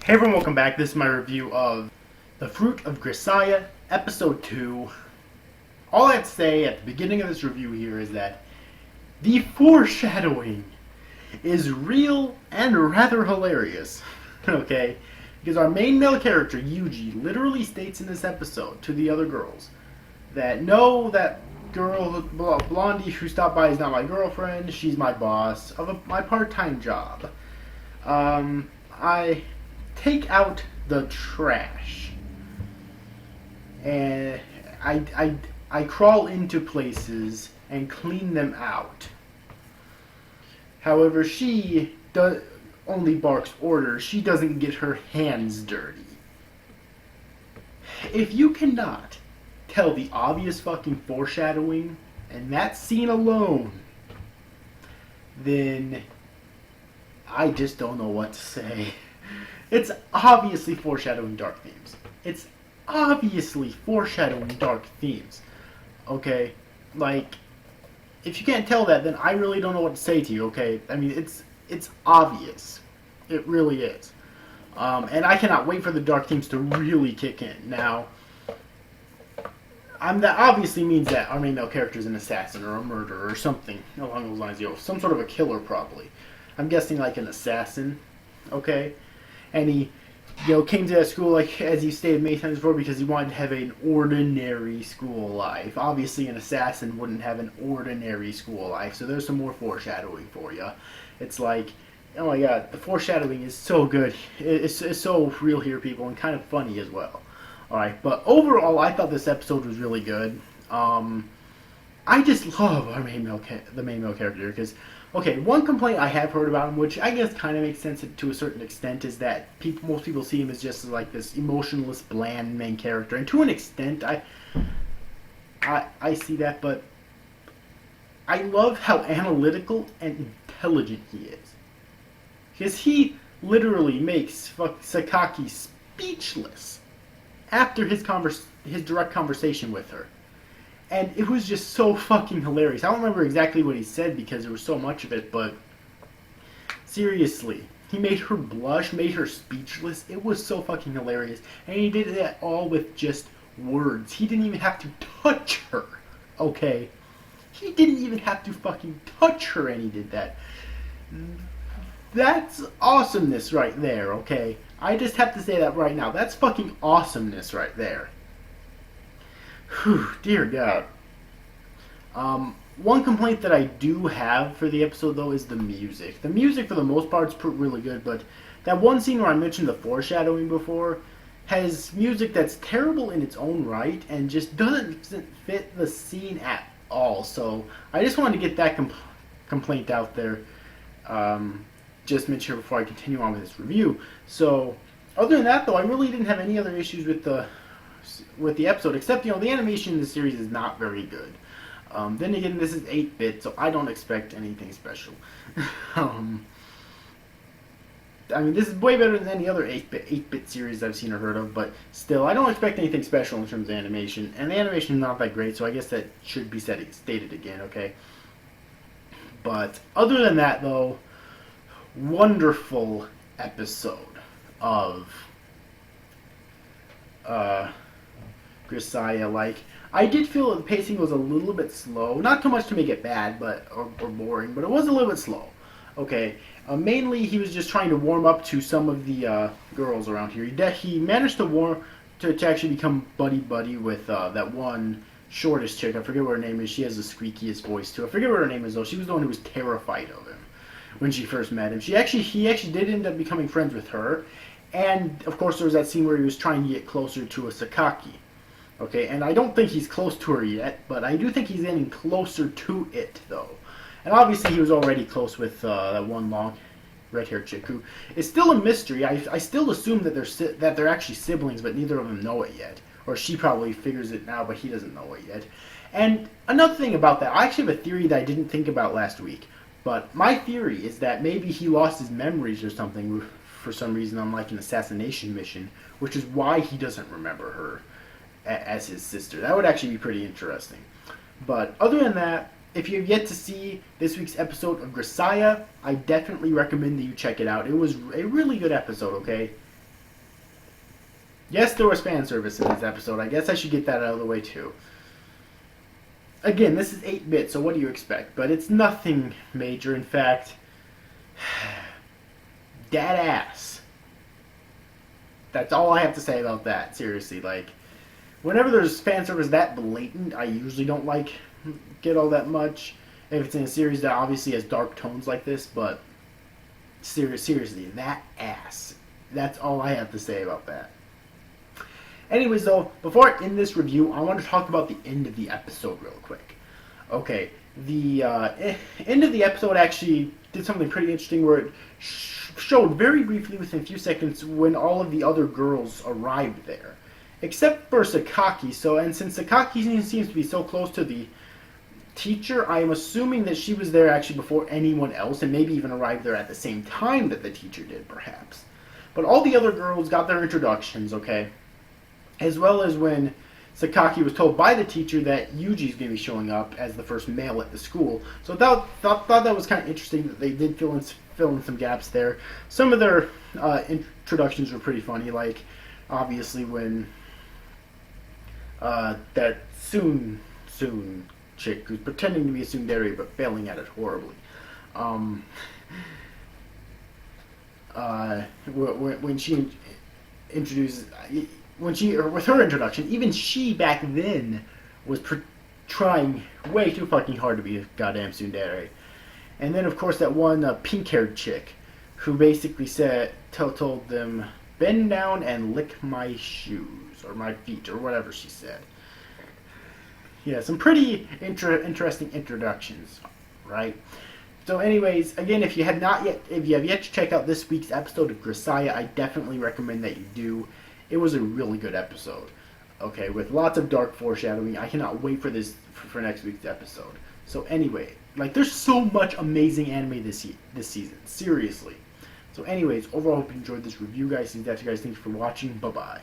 Hey everyone, welcome back. This is my review of The Fruit of Grisaia, Episode 2. All I have to say at the beginning of this review here is that the foreshadowing is real and rather hilarious. Okay? Because our main male character, Yuji, literally states in this episode to the other girls that no, that girl, Blondie who stopped by is not my girlfriend, she's my boss of my part-time job. I take out the trash and I crawl into places and clean them out. However, she only barks orders. She doesn't get her hands dirty. If you cannot tell the obvious fucking foreshadowing and that scene alone, then I just don't know what to say. It's obviously foreshadowing dark themes. It's obviously foreshadowing dark themes. Okay? Like, if you can't tell that, then I really don't know what to say to you, okay? I mean, it's obvious. It really is. And I cannot wait for the dark themes to really kick in. Now, that obviously means that our main male character is an assassin or a murderer or something along those lines. Some sort of a killer, probably. I'm guessing like an assassin, okay? And he, came to that school, like, as he stated many times before, because he wanted to have an ordinary school life. Obviously, an assassin wouldn't have an ordinary school life, so there's some more foreshadowing for you. It's like, oh my god, the foreshadowing is so good. It's so real here, people, and kind of funny as well. Alright, but overall, I thought this episode was really good. I just love our the main male character, because, okay, one complaint I have heard about him, which I guess kind of makes sense to a certain extent, is that most people see him as just like this emotionless, bland main character, and to an extent, I see that, but I love how analytical and intelligent he is, because he literally makes Sakaki speechless after his direct conversation with her. And it was just so fucking hilarious. I don't remember exactly what he said because there was so much of it, but seriously, he made her blush, made her speechless. It was so fucking hilarious. And he did that all with just words. He didn't even have to touch her, okay? He didn't even have to fucking touch her, and he did that. That's awesomeness right there, okay? I just have to say that right now. That's fucking awesomeness right there. Whew, dear God. One complaint that I do have for the episode, though, is the music. The music, for the most part, is really good, but that one scene where I mentioned the foreshadowing before has music that's terrible in its own right and just doesn't fit the scene at all. So I just wanted to get that complaint out there. Just mention before I continue on with this review. So, other than that, though, I really didn't have any other issues with the episode, except, the animation in the series is not very good. Then again, this is 8-bit, so I don't expect anything special. I mean, this is way better than any other 8-bit series I've seen or heard of, but still, I don't expect anything special in terms of animation, and the animation is not that great, so I guess that should be stated again, okay? But, other than that, though, wonderful episode of Grisaia. Like, I did feel the pacing was a little bit slow. Not too much to make it bad, or boring, but it was a little bit slow. Okay, mainly he was just trying to warm up to some of the girls around here. He managed to actually become buddy with that one shortest chick. I forget what her name is. She has the squeakiest voice too. I forget what her name is though. She was the one who was terrified of him when she first met him. He actually did end up becoming friends with her. And, of course, there was that scene where he was trying to get closer to a Sakaki. Okay, and I don't think he's close to her yet, but I do think he's getting closer to it, though. And obviously he was already close with that one long red-haired chick who is still a mystery. I still assume that they're actually siblings, but neither of them know it yet. Or she probably figures it now, but he doesn't know it yet. And another thing about that, I actually have a theory that I didn't think about last week. But my theory is that maybe he lost his memories or something for some reason on like an assassination mission, which is why he doesn't remember her as his sister. That would actually be pretty interesting. But other than that, if you have yet to see this week's episode of Grisaia, I definitely recommend that you check it out. It was a really good episode, okay? Yes, there was fan service in this episode. I guess I should get that out of the way too. Again, this is 8-bit, so what do you expect? But it's nothing major. In fact, dead ass. That's all I have to say about that. Seriously, like, whenever there's fan service that blatant, I usually don't get all that much. If it's in a series that obviously has dark tones like this, but seriously, that ass. That's all I have to say about that. Anyways, though, before I end this review, I want to talk about the end of the episode real quick. Okay, the end of the episode actually did something pretty interesting where it showed very briefly within a few seconds when all of the other girls arrived there. Except for Sakaki, and since Sakaki seems to be so close to the teacher, I am assuming that she was there actually before anyone else, and maybe even arrived there at the same time that the teacher did, perhaps. But all the other girls got their introductions, okay? As well as when Sakaki was told by the teacher that Yuji's going to be showing up as the first male at the school. So I thought that was kind of interesting that they did fill in some gaps there. Some of their introductions were pretty funny, like obviously when that soon chick who's pretending to be a tsundere but failing at it horribly. When she introduces, with her introduction, even she back then was trying way too fucking hard to be a goddamn tsundere. And then of course that one pink-haired chick who basically told them, bend down and lick my shoes or my feet or whatever she said. Yeah, some pretty interesting introductions, right? So anyways, again, if you have yet to check out this week's episode of Grisaia, I definitely recommend that you do. It was a really good episode, okay, with lots of dark foreshadowing. I cannot wait for next week's episode. So anyway, like, there's so much amazing anime this season, seriously. So anyways, overall, I hope you enjoyed this review, guys. Thank you guys for watching. Bye-bye.